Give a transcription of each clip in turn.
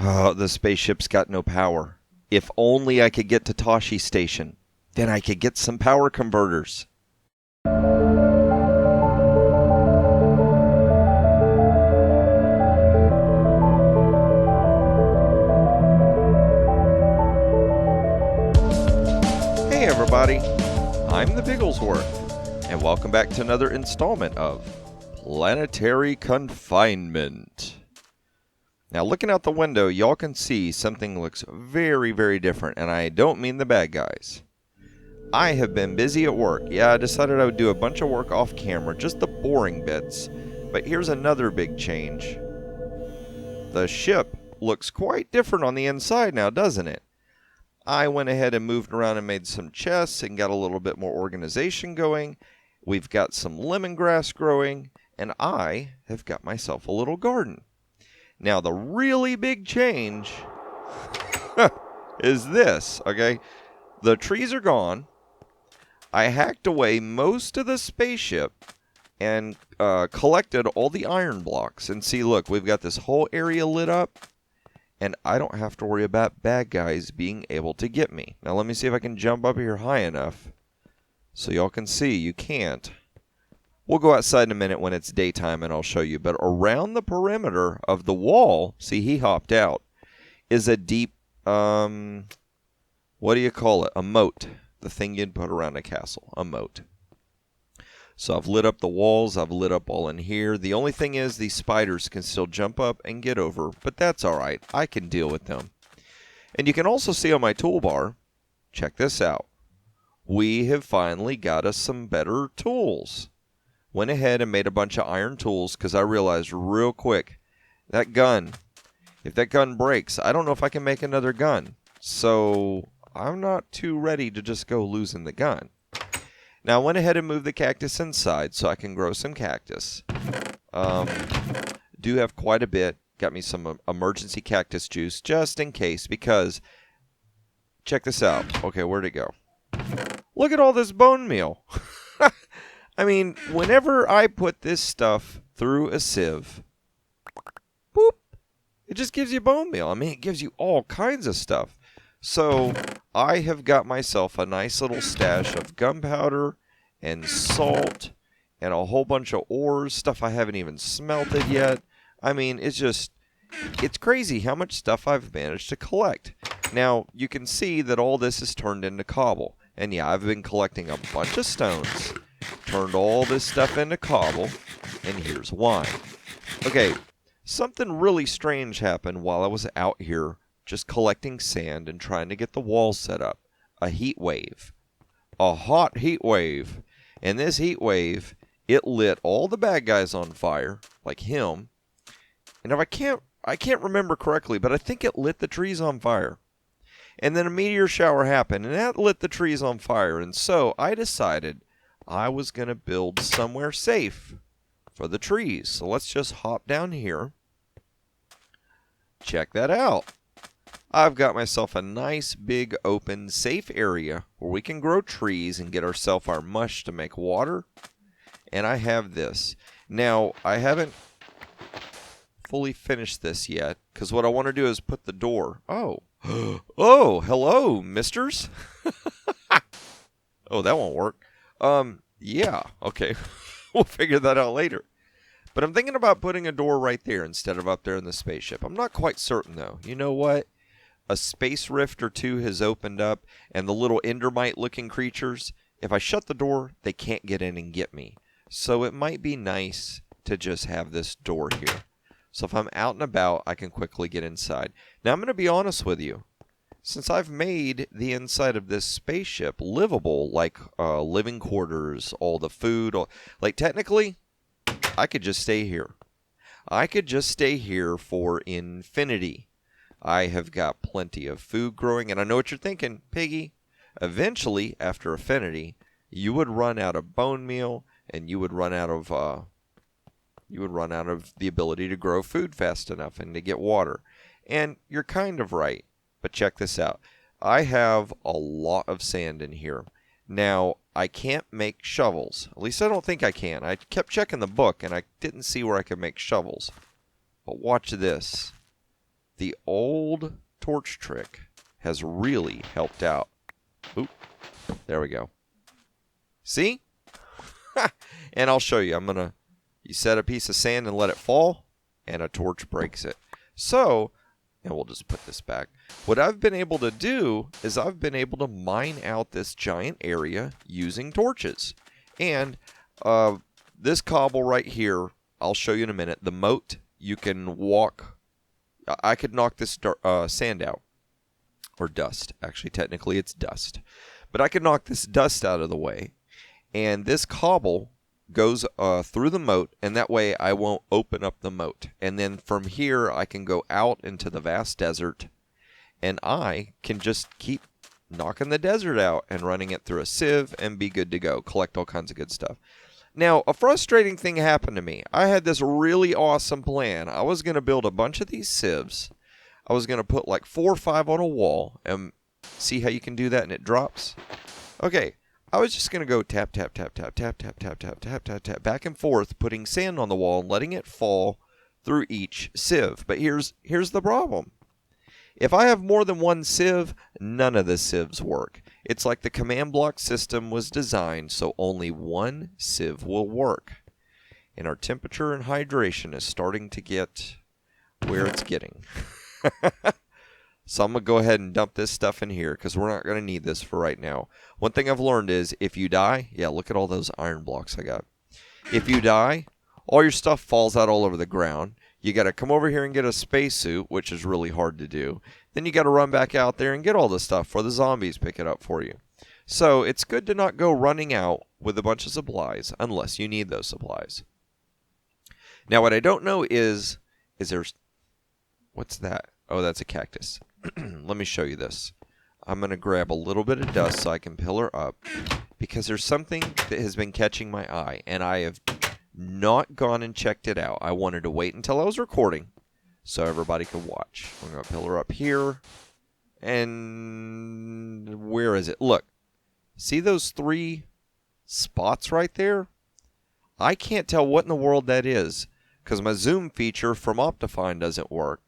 Oh, the spaceship's got no power. If only I could get to Toshi Station. Then I could get some power converters. Hey everybody, I'm the Bigglesworth, and welcome back to another installment of Planetary Confinement. Now, looking out the window, y'all can see something looks very, very different, and I don't mean the bad guys. I have been busy at work. Yeah, I decided I would do a bunch of work off camera, just the boring bits. But here's another big change. The ship looks quite different on the inside now, doesn't it? I went ahead and moved around and made some chests and got a little bit more organization going. We've got some lemongrass growing, and I have got myself a little garden. Now, the really big change is this, okay? The trees are gone. I hacked away most of the spaceship and collected all the iron blocks. And see, look, we've got this whole area lit up, and I don't have to worry about bad guys being able to get me. Now, let me see if I can jump up here high enough so y'all can see. You can't. We'll go outside in a minute when it's daytime and I'll show you. But around the perimeter of the wall, see, he hopped out, is a deep, what do you call it? A moat. The thing you'd put around a castle. A moat. So I've lit up the walls. I've lit up all in here. The only thing is these spiders can still jump up and get over. But that's all right. I can deal with them. And you can also see on my toolbar, check this out. We have finally got us some better tools. Went ahead and made a bunch of iron tools because I realized real quick, that gun, if that gun breaks, I don't know if I can make another gun. So I'm not too ready to just go losing the gun. Now I went ahead and moved the cactus inside so I can grow some cactus. Do have quite a bit. Got me some emergency cactus juice just in case because, check this out. Okay, where'd it go? Look at all this bone meal. I mean, whenever I put this stuff through a sieve, boop, it just gives you bone meal. I mean, it gives you all kinds of stuff. So I have got myself a nice little stash of gunpowder and salt and a whole bunch of ores, stuff I haven't even smelted yet. I mean, it's crazy how much stuff I've managed to collect. Now, you can see that all this is turned into cobble. And yeah, I've been collecting a bunch of stones. Turned all this stuff into cobble, and here's why. Okay, something really strange happened while I was out here just collecting sand and trying to get the walls set up. A heat wave. A hot heat wave. And this heat wave, it lit all the bad guys on fire, like him. And if I can't remember correctly, but I think it lit the trees on fire. And then a meteor shower happened, and that lit the trees on fire. And so I decided I was going to build somewhere safe for the trees. So let's just hop down here. Check that out. I've got myself a nice big open safe area where we can grow trees and get ourselves our mush to make water. And I have this. Now, I haven't fully finished this yet because what I want to do is put the door. Oh, hello, misters. Oh, that won't work. Yeah, okay. We'll figure that out later. But I'm thinking about putting a door right there instead of up there in the spaceship. I'm not quite certain, though. You know what? A space rift or two has opened up, and the little endermite-looking creatures, if I shut the door, they can't get in and get me. So it might be nice to just have this door here. So if I'm out and about, I can quickly get inside. Now, I'm going to be honest with you. Since I've made the inside of this spaceship livable, like living quarters, all the food, like technically, I could just stay here. I could just stay here for infinity. I have got plenty of food growing, and I know what you're thinking, Piggy. Eventually, after infinity, you would run out of bone meal, and you would run out of the ability to grow food fast enough and to get water. And you're kind of right. But check this out. I have a lot of sand in here. Now, I can't make shovels. At least I don't think I can. I kept checking the book, and I didn't see where I could make shovels. But watch this. The old old torch trick has really helped out. Oop, there we go. See? And I'll show you. You set a piece of sand and let it fall, and a torch breaks it. So, and we'll just put this back. What I've been able to do is I've been able to mine out this giant area using torches. And this cobble right here, I'll show you in a minute. The moat, you can walk. I could knock this sand out. Or dust. Actually, technically it's dust. But I could knock this dust out of the way. And this cobble goes through the moat, and that way I won't open up the moat. And then from here, I can go out into the vast desert, and I can just keep knocking the desert out and running it through a sieve and be good to go. Collect all kinds of good stuff. Now, a frustrating thing happened to me. I had this really awesome plan. I was going to build a bunch of these sieves. I was going to put like 4 or 5 on a wall, and see how you can do that and it drops? Okay. I was just going to go tap, tap, tap, tap, tap, tap, tap, tap, tap, tap, tap, back and forth, putting sand on the wall and letting it fall through each sieve. But here's the problem. If I have more than one sieve, none of the sieves work. It's like the command block system was designed so only one sieve will work. And our temperature and hydration is starting to get where it's getting. So I'm going to go ahead and dump this stuff in here because we're not going to need this for right now. One thing I've learned is if you die, yeah, look at all those iron blocks I got. If you die, all your stuff falls out all over the ground. You got to come over here and get a spacesuit, which is really hard to do. Then you got to run back out there and get all the stuff before the zombies pick it up for you. So it's good to not go running out with a bunch of supplies unless you need those supplies. Now what I don't know is there... What's that? Oh, that's a cactus. Let me show you this. I'm going to grab a little bit of dust so I can pill her up because there's something that has been catching my eye, and I have not gone and checked it out. I wanted to wait until I was recording so everybody could watch. I'm going to pill her up here, and where is it? Look, see those 3 spots right there? I can't tell what in the world that is because my zoom feature from Optifine doesn't work.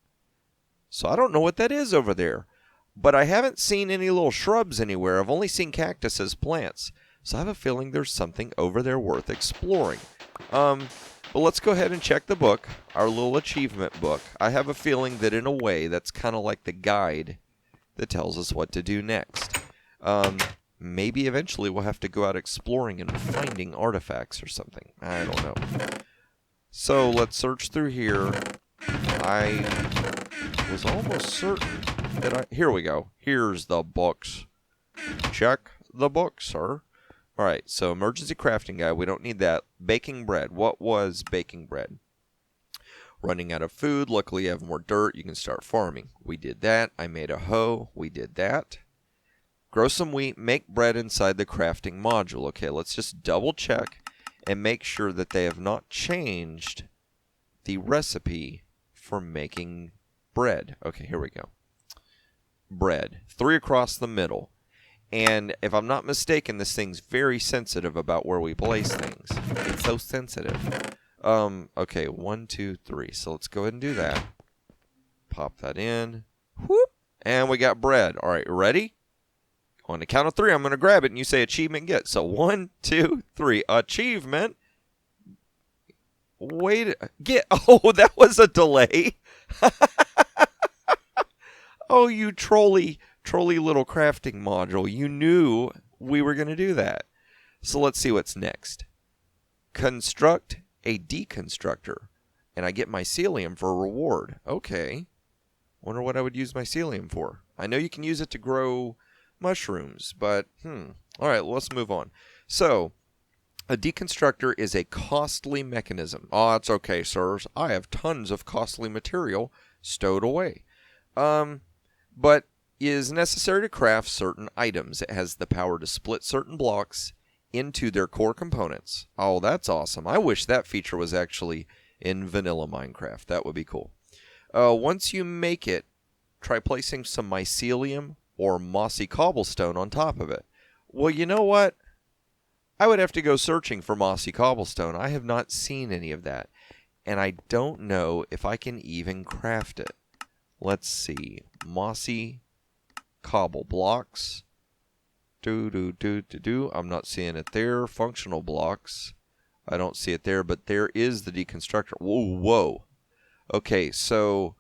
So I don't know what that is over there. But I haven't seen any little shrubs anywhere. I've only seen cactus as plants. So I have a feeling there's something over there worth exploring. But let's go ahead and check the book, our little achievement book. I have a feeling that in a way that's kind of like the guide that tells us what to do next. Maybe eventually we'll have to go out exploring and finding artifacts or something. I don't know. So let's search through here. I was almost certain that here we go. Here's the books. Check the book, sir. All right, so emergency crafting guide. We don't need that. Baking bread. What was baking bread? Running out of food. Luckily, you have more dirt. You can start farming. We did that. I made a hoe. We did that. Grow some wheat. Make bread inside the crafting module. Okay, let's just double check and make sure that they have not changed the recipe for making bread. Okay, here we go. Bread. 3 across the middle. And if I'm not mistaken, this thing's very sensitive about where we place things. It's so sensitive. Okay, 1, 2, 3. So let's go ahead and do that. Pop that in. Whoop. And we got bread. All right, ready? On the count of 3, I'm going to grab it, and you say achievement get. So 1, 2, 3. Achievement. Wait. Get. Oh, that was a delay. Oh, you trolly little crafting module. You knew we were going to do that. So let's see what's next. Construct a deconstructor. And I get mycelium for a reward. Okay. Wonder what I would use mycelium for. I know you can use it to grow mushrooms, but all right, let's move on. So, a deconstructor is a costly mechanism. Oh, that's okay, sirs. I have tons of costly material stowed away. But is necessary to craft certain items. It has the power to split certain blocks into their core components. Oh, that's awesome. I wish that feature was actually in vanilla Minecraft. That would be cool. Once you make it, try placing some mycelium or mossy cobblestone on top of it. Well, you know what? I would have to go searching for mossy cobblestone. I have not seen any of that. And I don't know if I can even craft it. Let's see. mossy cobble blocks. I'm not seeing it there. Functional blocks. I don't see it there, but there is the deconstructor. Whoa. Okay, so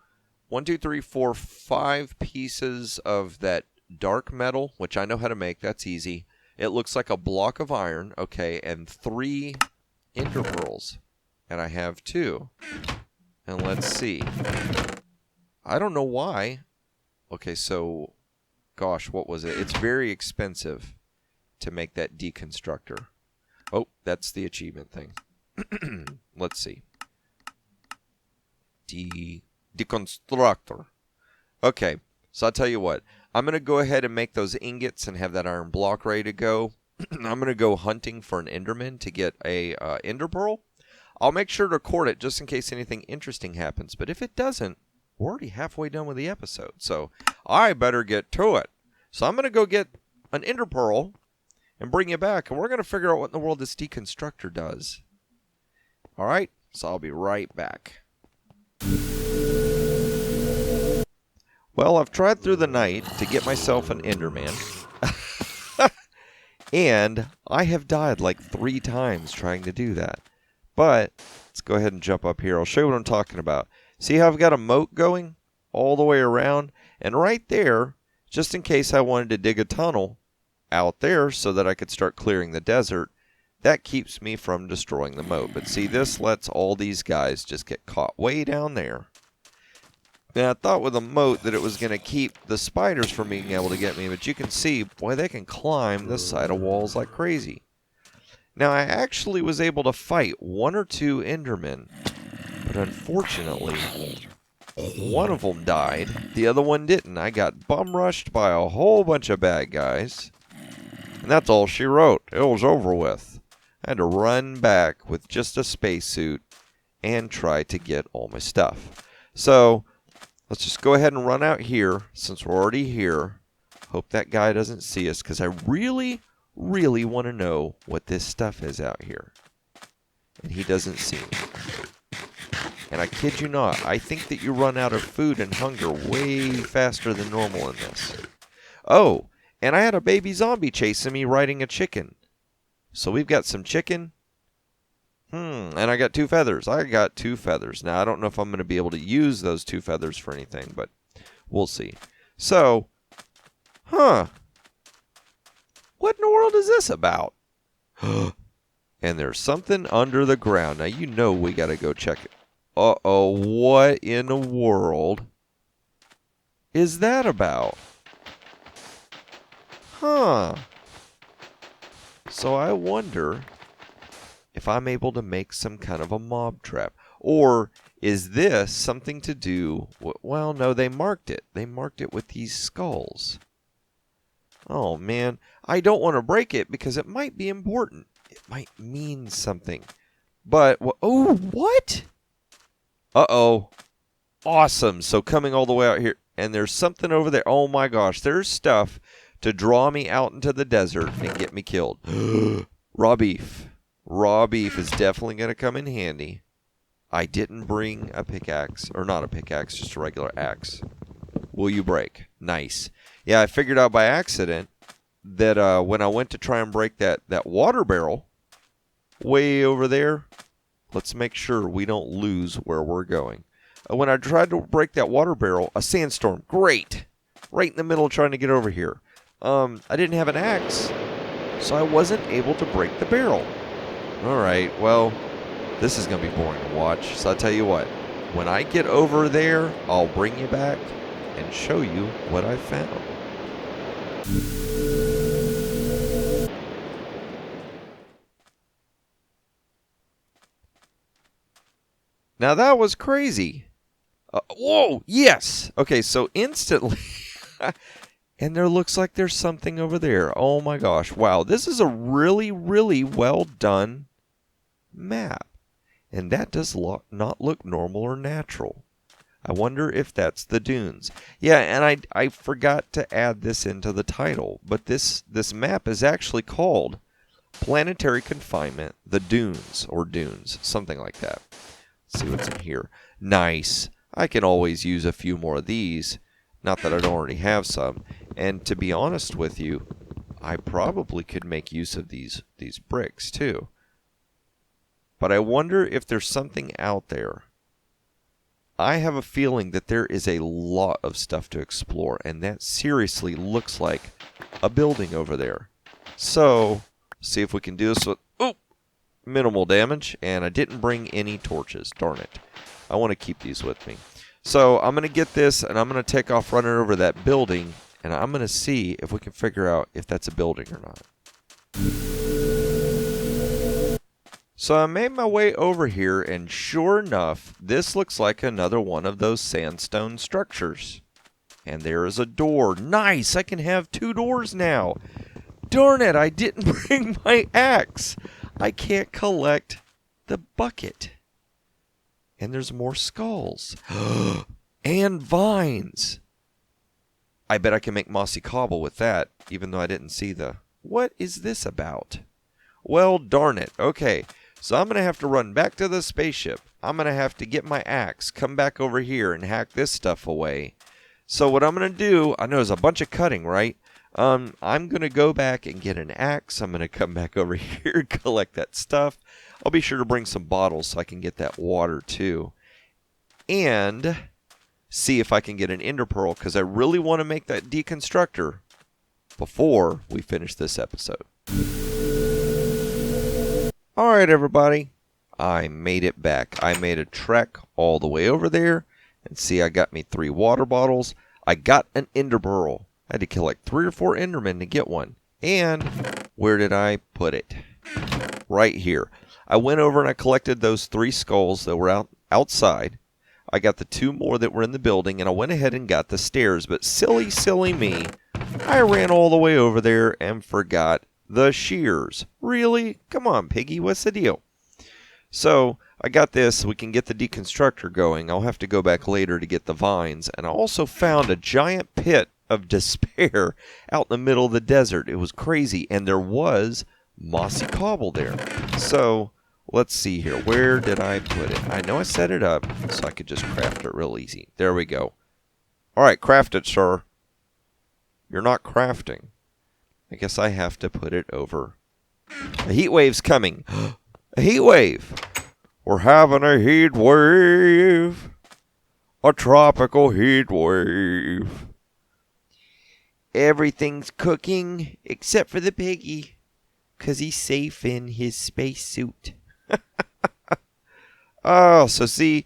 1, 2, 3, 4, 5 pieces of that dark metal, which I know how to make. That's easy. It looks like a block of iron, okay, and 3 ender pearls. And I have 2. And let's see. I don't know why. Okay, so, gosh, what was it? It's very expensive to make that deconstructor. Oh, that's the achievement thing. Let's see. Deconstructor. Okay, so I'll tell you what. I'm going to go ahead and make those ingots and have that iron block ready to go. I'm going to go hunting for an enderman to get a ender pearl. I'll make sure to record it just in case anything interesting happens. But if it doesn't, we're already halfway done with the episode. So I better get to it. So I'm going to go get an ender pearl and bring you back. And we're going to figure out what in the world this deconstructor does. All right? So I'll be right back. Well, I've tried through the night to get myself an enderman. And I have died like 3 times trying to do that. But let's go ahead and jump up here. I'll show you what I'm talking about. See how I've got a moat going all the way around? And right there, just in case I wanted to dig a tunnel out there so that I could start clearing the desert, that keeps me from destroying the moat. But see, this lets all these guys just get caught way down there. Now, I thought with a moat that it was going to keep the spiders from being able to get me, but you can see, boy, they can climb the side of walls like crazy. Now, I actually was able to fight 1 or 2 endermen, but unfortunately, one of them died. The other one didn't. I got bum rushed by a whole bunch of bad guys, and that's all she wrote. It was over with. I had to run back with just a spacesuit and try to get all my stuff. So let's just go ahead and run out here since we're already here. Hope that guy doesn't see us because I really want to know what this stuff is out here. And he doesn't see me. And I kid you not, I think that you run out of food and hunger way faster than normal in this. Oh, and I had a baby zombie chasing me riding a chicken. So we've got some chicken. And I got 2 feathers. I got 2 feathers. Now, I don't know if I'm going to be able to use those 2 feathers for anything, but we'll see. So, what in the world is this about? And there's something under the ground. Now, you know we got to go check it. Uh-oh, what in the world is that about? So I wonder if I'm able to make some kind of a mob trap. Or is this something to do... Well, no, they marked it. They marked it with these skulls. Oh, man. I don't want to break it because it might be important. It might mean something. But... Oh, what? Uh-oh. Awesome. So coming all the way out here. And there's something over there. Oh, my gosh. There's stuff to draw me out into the desert and get me killed. Raw beef. Raw beef is definitely going to come in handy. I didn't bring a pickaxe. Or not a pickaxe, just a regular axe. Will you break? Nice. Yeah, I figured out by accident that when I went to try and break that water barrel way over there, let's make sure we don't lose where we're going. When I tried to break that water barrel, a sandstorm. Great. Right in the middle trying to get over here. I didn't have an axe, so I wasn't able to break the barrel. Alright, well, this is going to be boring to watch, so I'll tell you what. When I get over there, I'll bring you back and show you what I found. Now that was crazy. Whoa, yes! Okay, so instantly... And there looks like there's something over there. Oh my gosh. Wow. This is a really well done map. And that does not look normal or natural. I wonder if that's the dunes. Yeah, and I forgot to add this into the title. But this map is actually called Planetary Confinement, the Dunes, or Dunes, something like that. Let's see what's in here. Nice. I can always use a few more of these. Not that I don't already have some. And to be honest with you, I probably could make use of these bricks too. But I wonder if there's something out there. I have a feeling that there is a lot of stuff to explore, and that seriously looks like a building over there. So, see if we can do this with minimal damage, and I didn't bring any torches. Darn it. I want to keep these with me. So, I'm going to get this, and I'm going to take off running over that building, and I'm going to see if we can figure out if that's a building or not. So I made my way over here, and sure enough, this looks like another one of those sandstone structures. And there is a door. Nice! I can have 2 doors now. Darn it, I didn't bring my axe. I can't collect the bucket. And there's more skulls. And vines. I bet I can make mossy cobble with that, even though I didn't see the... What is this about? Well, darn it. Okay. So I'm going to have to run back to the spaceship. I'm going to have to get my axe, come back over here, and hack this stuff away. So what I'm going to do, I know there's a bunch of cutting, right? I'm going to go back and get an axe. I'm going to come back over here, collect that stuff. I'll be sure to bring some bottles so I can get that water too. And see if I can get an ender pearl, because I really want to make that deconstructor before we finish this episode. Alright everybody, I made it back. I made a trek all the way over there, and see, I got me 3 water bottles. I got an ender pearl. I had to kill like 3 or 4 endermen to get one. And where did I put it? Right here. I went over and I collected those 3 skulls that were outside. I got the 2 more that were in the building, and I went ahead and got the stairs. But silly, silly me, I ran all the way over there and forgot the shears. Really? Come on, Piggy, what's the deal? So, I got this so we can get the deconstructor going. I'll have to go back later to get the vines. And I also found a giant pit of despair out in the middle of the desert. It was crazy, and there was mossy cobble there. So, let's see here. Where did I put it? I know I set it up so I could just craft it real easy. There we go. Alright, craft it, sir. You're not crafting. I guess I have to put it over. A heat wave's coming. A heat wave. We're having a heat wave. A tropical heat wave. Everything's cooking except for the piggy, 'cause he's safe in his spacesuit. Oh, so see,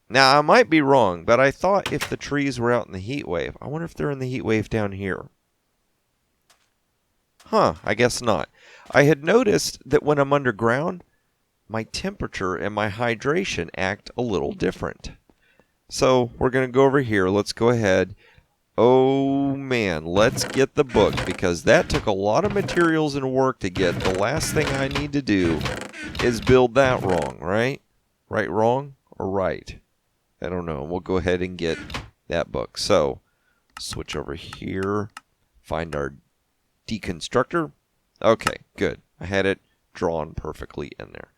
now I might be wrong, but I thought if the trees were out in the heat wave, I wonder if they're in the heat wave down here. Huh, I guess not. I had noticed that when I'm underground, my temperature and my hydration act a little different. So we're going to go over here. Let's go ahead. Oh man, let's get the book, because that took a lot of materials and work to get. The last thing I need to do is build that wrong, right? Right, wrong, or right? I don't know. We'll go ahead and get that book. So, switch over here. Find our deconstructor. Okay, good. I had it drawn perfectly in there.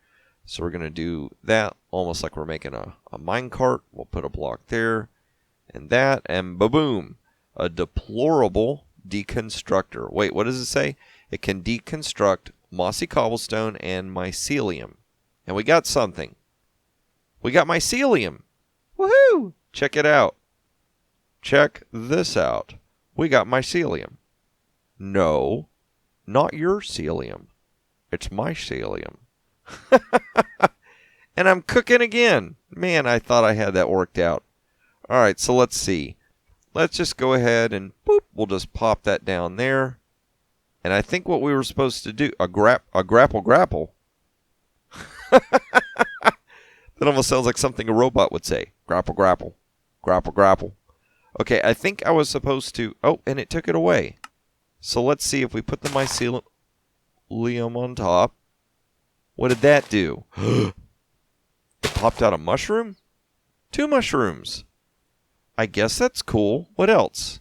So we're going to do that almost like we're making a minecart. We'll put a block there and that, and ba-boom. A deplorable deconstructor. Wait, what does it say? It can deconstruct mossy cobblestone and mycelium. And we got something. We got mycelium. Woohoo! Check it out. Check this out. We got mycelium. No, not your celium. It's my celium. And I'm cooking again. Man, I thought I had that worked out. Alright, so let's see. Let's just go ahead and boop, we'll just pop that down there. And I think what we were supposed to do, a grapple. That almost sounds like something a robot would say. Grapple. Okay, I think I was supposed to, oh, and it took it away. So let's see if we put the mycelium on top. What did that do? It popped out a mushroom? 2 mushrooms. I guess that's cool. What else?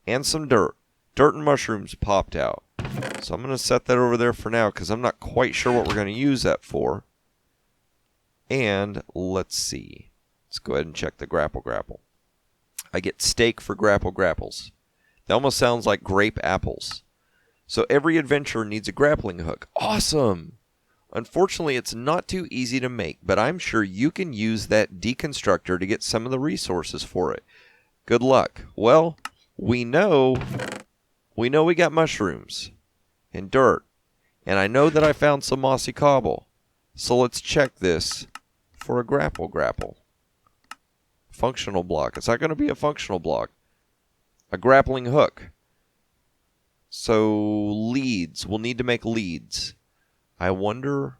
And some dirt. Dirt and mushrooms popped out. So I'm going to set that over there for now, because I'm not quite sure what we're going to use that for. And let's see. Let's go ahead and check the grapple. I get steak for grapples. That almost sounds like grape apples. So every adventurer needs a grappling hook. Awesome! Unfortunately, it's not too easy to make, but I'm sure you can use that deconstructor to get some of the resources for it. Good luck. Well, we know we got mushrooms and dirt, and I know that I found some mossy cobble. So let's check this for a grapple. Functional block. It's not going to be a functional block. A grappling hook. So leads. We'll need to make leads. I wonder.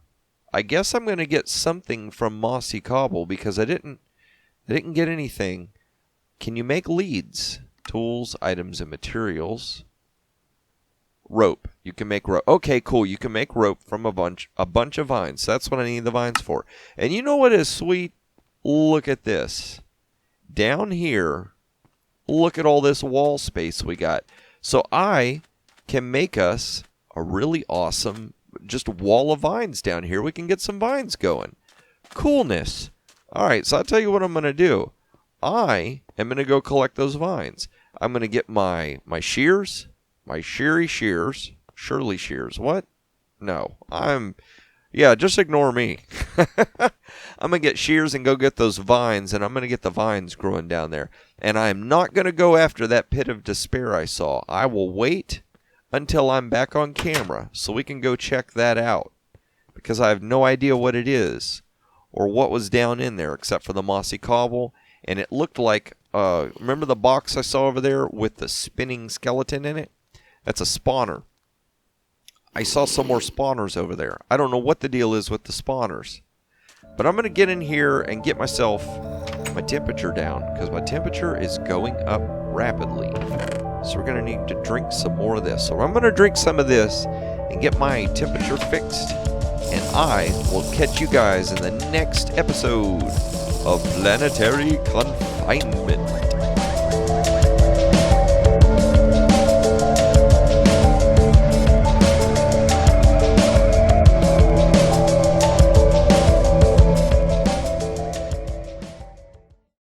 I guess I'm going to get something from mossy cobble because I didn't get anything. Can you make leads? Tools, items, and materials. Rope. You can make rope. Okay, cool. You can make rope from a bunch of vines. That's what I need the vines for. And you know what is sweet? Look at this. Down here, look at all this wall space we got. So I can make us a really awesome just wall of vines down here. We can get some vines going. Coolness. All right, so I'll tell you what I'm going to do. I am going to go collect those vines. I'm going to get my shears, my Shirley shears. What? No, just ignore me. I'm going to get shears and go get those vines, and I'm going to get the vines growing down there. And I'm not going to go after that pit of despair I saw. I will wait until I'm back on camera so we can go check that out, because I have no idea what it is or what was down in there except for the mossy cobble. And it looked like, remember the box I saw over there with the spinning skeleton in it? That's a spawner. I saw some more spawners over there. I don't know what the deal is with the spawners. But I'm going to get in here and get myself my temperature down, because my temperature is going up rapidly. So we're going to need to drink some more of this. So I'm going to drink some of this and get my temperature fixed. And I will catch you guys in the next episode of Planetary Confinement.